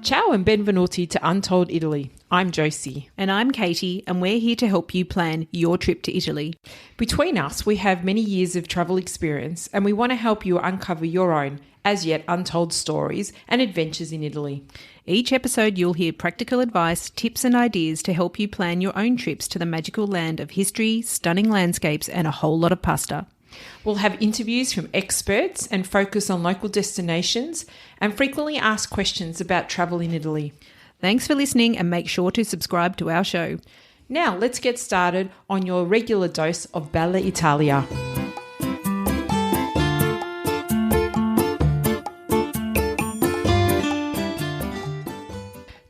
Ciao and benvenuti to Untold Italy. I'm Josie. And I'm Katie, and we're here to help you plan your trip to Italy. Between us, we have many years of travel experience, and we want to help you uncover your own, as yet untold stories and adventures in Italy. Each episode, you'll hear practical advice, tips and ideas to help you plan your own trips to the magical land of history, stunning landscapes, and a whole lot of pasta. We'll have interviews from experts and focus on local destinations and frequently asked questions about travel in Italy. Thanks for listening and make sure to subscribe to our show. Now let's get started on your regular dose of Bella Italia.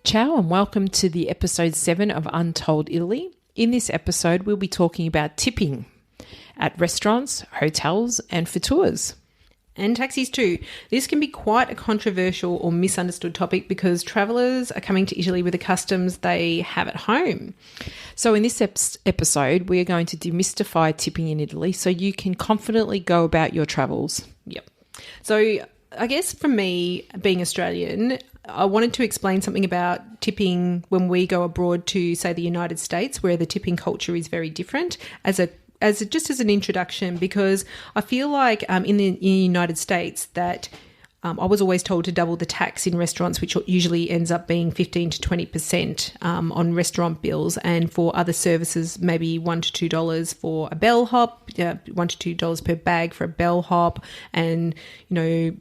Ciao and welcome to the episode 7 of Untold Italy. In this episode, we'll be talking about tipping at restaurants, hotels, and for tours. And taxis too. This can be quite a controversial or misunderstood topic because travellers are coming to Italy with the customs they have at home. So in this episode, we are going to demystify tipping in Italy so you can confidently go about your travels. Yep. So I guess for me, being Australian, I wanted to explain something about tipping when we go abroad to, say, the United States, where the tipping culture is very different just as an introduction, because I feel like in the United States that I was always told to double the tax in restaurants, which usually ends up being 15 to 20% on restaurant bills, and for other services, maybe $1 to $2 for a bellhop, $1 to $2 per bag for a bellhop, and a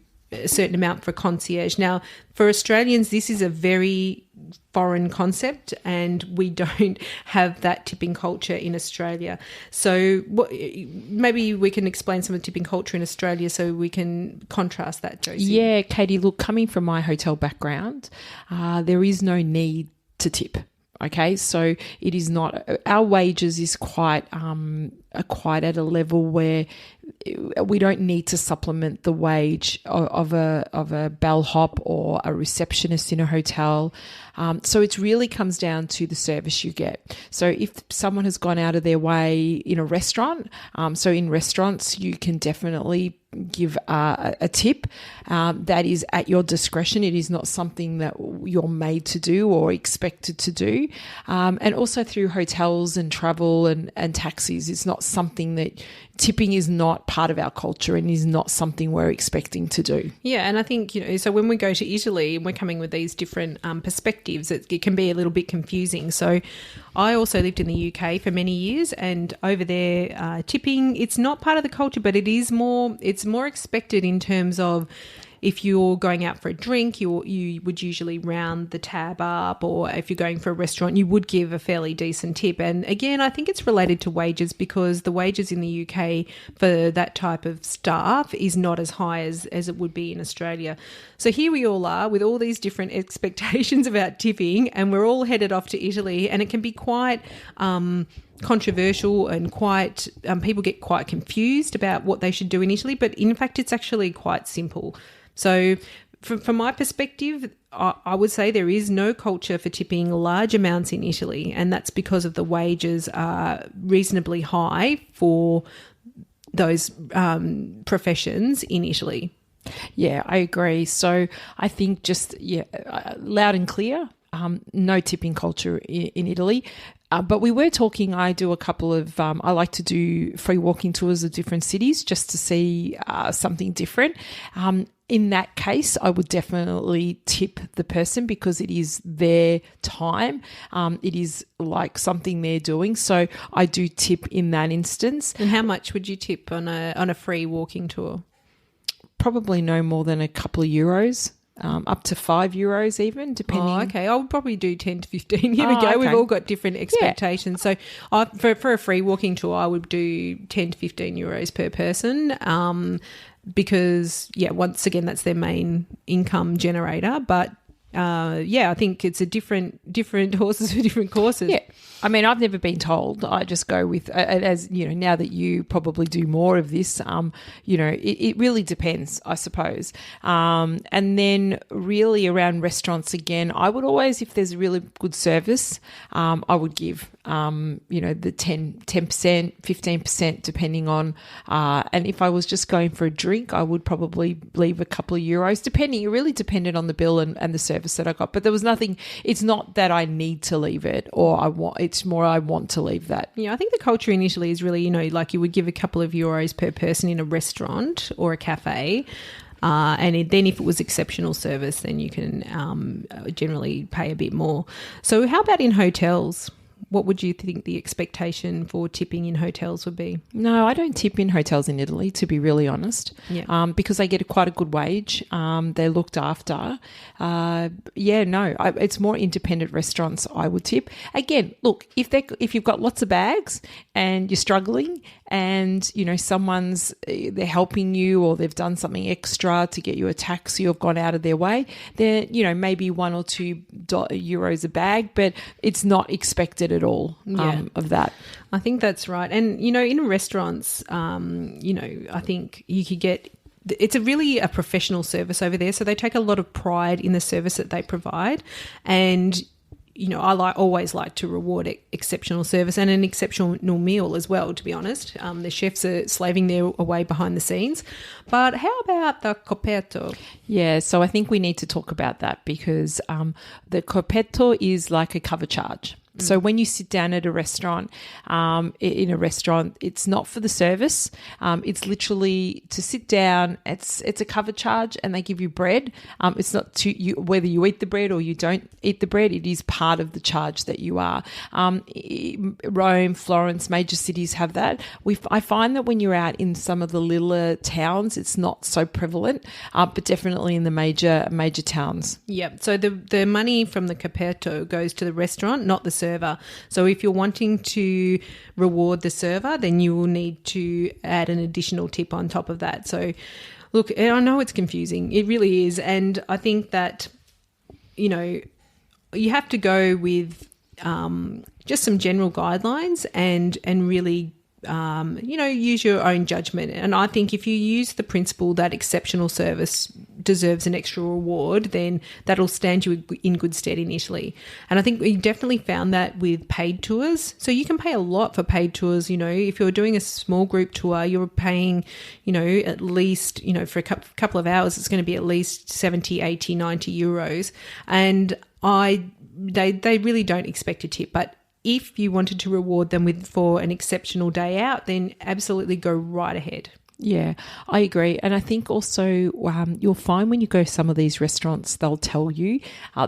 certain amount for concierge. Now, for Australians, this is a very foreign concept and we don't have that tipping culture in Australia. So maybe we can explain some of the tipping culture in Australia so we can contrast that, Josie. Yeah, Katie, look, coming from my hotel background, there is no need to tip. Okay, so it is not, our wages is quite at a level where we don't need to supplement the wage of a bellhop or a receptionist in a hotel. So it really comes down to the service you get. So if someone has gone out of their way in a restaurant, so in restaurants you can definitely give a tip that is at your discretion. It is not something that you're made to do or expected to do. And also through hotels and travel and taxis, it's not something that tipping is not part of our culture and is not something we're expecting to do. Yeah, and I think, so when we go to Italy and we're coming with these different perspectives, it can be a little bit confusing. So I also lived in the UK for many years, and over there, tipping, it's not part of the culture, but it's more expected in terms of if you're going out for a drink, you would usually round the tab up, or if you're going for a restaurant, you would give a fairly decent tip. And again, I think it's related to wages because the wages in the UK for that type of staff is not as high as it would be in Australia. So here we all are with all these different expectations about tipping, and we're all headed off to Italy, and it can be quite controversial and quite people get quite confused about what they should do in Italy, but in fact it's actually quite simple. So from my perspective, I would say there is no culture for tipping large amounts in Italy, and that's because of the wages are reasonably high for those professions in Italy. Yeah, I agree. So I think loud and clear, no tipping culture in Italy. But we were talking, I do a couple of, I like to do free walking tours of different cities just to see something different. In that case, I would definitely tip the person because it is their time. It is like something they're doing. So I do tip in that instance. And how much would you tip on a free walking tour? Probably no more than a couple of euros. Up to €5 even, depending. Oh, okay. I would probably do 10 to 15. Here we go. Okay. We've all got different expectations. Yeah. So for a free walking tour, I would do 10 to 15 euros per person because, once again, that's their main income generator. But, I think it's a different horses for different courses. Yeah. I mean, I've never been told. I just go with, as you know, now that you probably do more of this, it really depends, I suppose. And then really around restaurants again, I would always, if there's really good service, I would give, the 10%, 15%, depending on, and if I was just going for a drink, I would probably leave a couple of euros, depending. It really depended on the bill and the service that I got. But there was nothing, it's not that I need to leave it or it's more I want to leave that. Yeah, I think the culture in Italy is really, like you would give a couple of euros per person in a restaurant or a cafe. Then if it was exceptional service, then you can generally pay a bit more. So how about in hotels? What would you think the expectation for tipping in hotels would be? No, I don't tip in hotels in Italy, to be really honest, because I get quite a good wage. They're looked after. It's more independent restaurants I would tip. Again, look, if you've got lots of bags and you're struggling and, they're helping you or they've done something extra to get you a taxi or have gone out of their way, then, maybe €1 or €2 a bag, but it's not expected at all of that. I think that's right. And, in restaurants, I think you could get, it's a professional service over there. So they take a lot of pride in the service that they provide. And, I always like to reward exceptional service and an exceptional meal as well, to be honest. The chefs are slaving their away behind the scenes. But how about the coperto? Yeah, so I think we need to talk about that because the coperto is like a cover charge. So when you sit down at a restaurant, in a restaurant, it's not for the service. It's literally to sit down. It's a cover charge, and they give you bread. It's not whether you eat the bread or you don't eat the bread. It is part of the charge that you are. Rome, Florence, major cities have that. I find that when you're out in some of the littler towns, it's not so prevalent, but definitely in the major towns. Yeah. So the money from the coperto goes to the restaurant, not the server. So if you're wanting to reward the server, then you will need to add an additional tip on top of that. So look, I know it's confusing. It really is. And I think that, you have to go with just some general guidelines and really use your own judgment. And I think if you use the principle that exceptional service deserves an extra reward, then that'll stand you in good stead in Italy. And I think we definitely found that with paid tours. So you can pay a lot for paid tours. If you're doing a small group tour, you're paying, at least, for a couple of hours, it's going to be at least 70, 80, 90 euros. And they really don't expect a tip. But if you wanted to reward them for an exceptional day out, then absolutely go right ahead. Yeah, I agree. And I think also you'll find when you go to some of these restaurants, they'll tell you,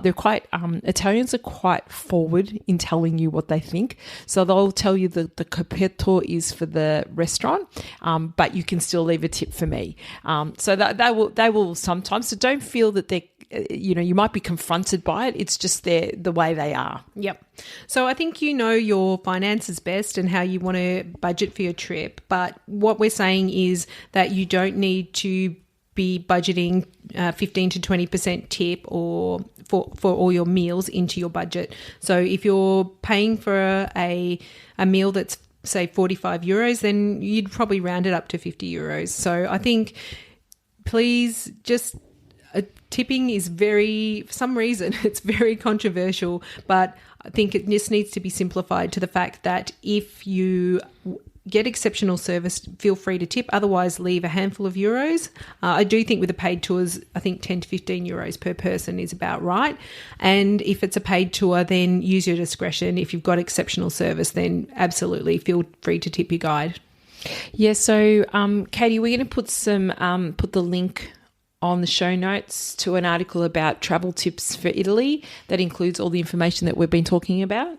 they're quite, Italians are quite forward in telling you what they think. So they'll tell you that the coperto is for the restaurant, but you can still leave a tip for me. So that they will sometimes, so don't feel that they're, you might be confronted by it. It's just the way they are. Yep. So I think your finances best and how you want to budget for your trip. But what we're saying is that you don't need to be budgeting 15 to 20% tip or for all your meals into your budget. So if you're paying for a meal that's say 45 euros, then you'd probably round it up to 50 euros. So I think please just tipping is for some reason, it's very controversial, but I think it just needs to be simplified to the fact that if you get exceptional service, feel free to tip. Otherwise, leave a handful of euros. I do think with the paid tours, I think 10 to 15 euros per person is about right. And if it's a paid tour, then use your discretion. If you've got exceptional service, then absolutely feel free to tip your guide. Yeah, so Katie, we're going to put the link on the show notes to an article about travel tips for Italy that includes all the information that we've been talking about.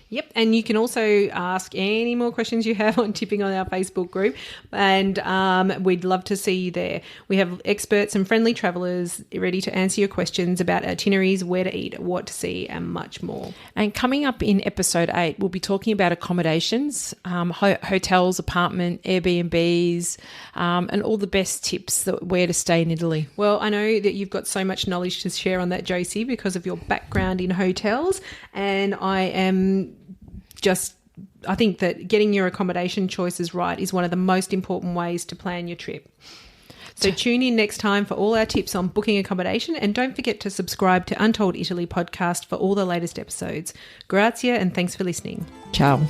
Yep, and you can also ask any more questions you have on tipping on our Facebook group, and we'd love to see you there. We have experts and friendly travellers ready to answer your questions about itineraries, where to eat, what to see, and much more. And coming up in episode 8, we'll be talking about accommodations, hotels, apartment, Airbnbs, and all the best tips where to stay in Italy. Well, I know that you've got so much knowledge to share on that, Josie, because of your background in hotels, and I am I think that getting your accommodation choices right is one of the most important ways to plan your trip. So tune in next time for all our tips on booking accommodation, and don't forget to subscribe to Untold Italy podcast for all the latest episodes. Grazie, and thanks for listening. Ciao.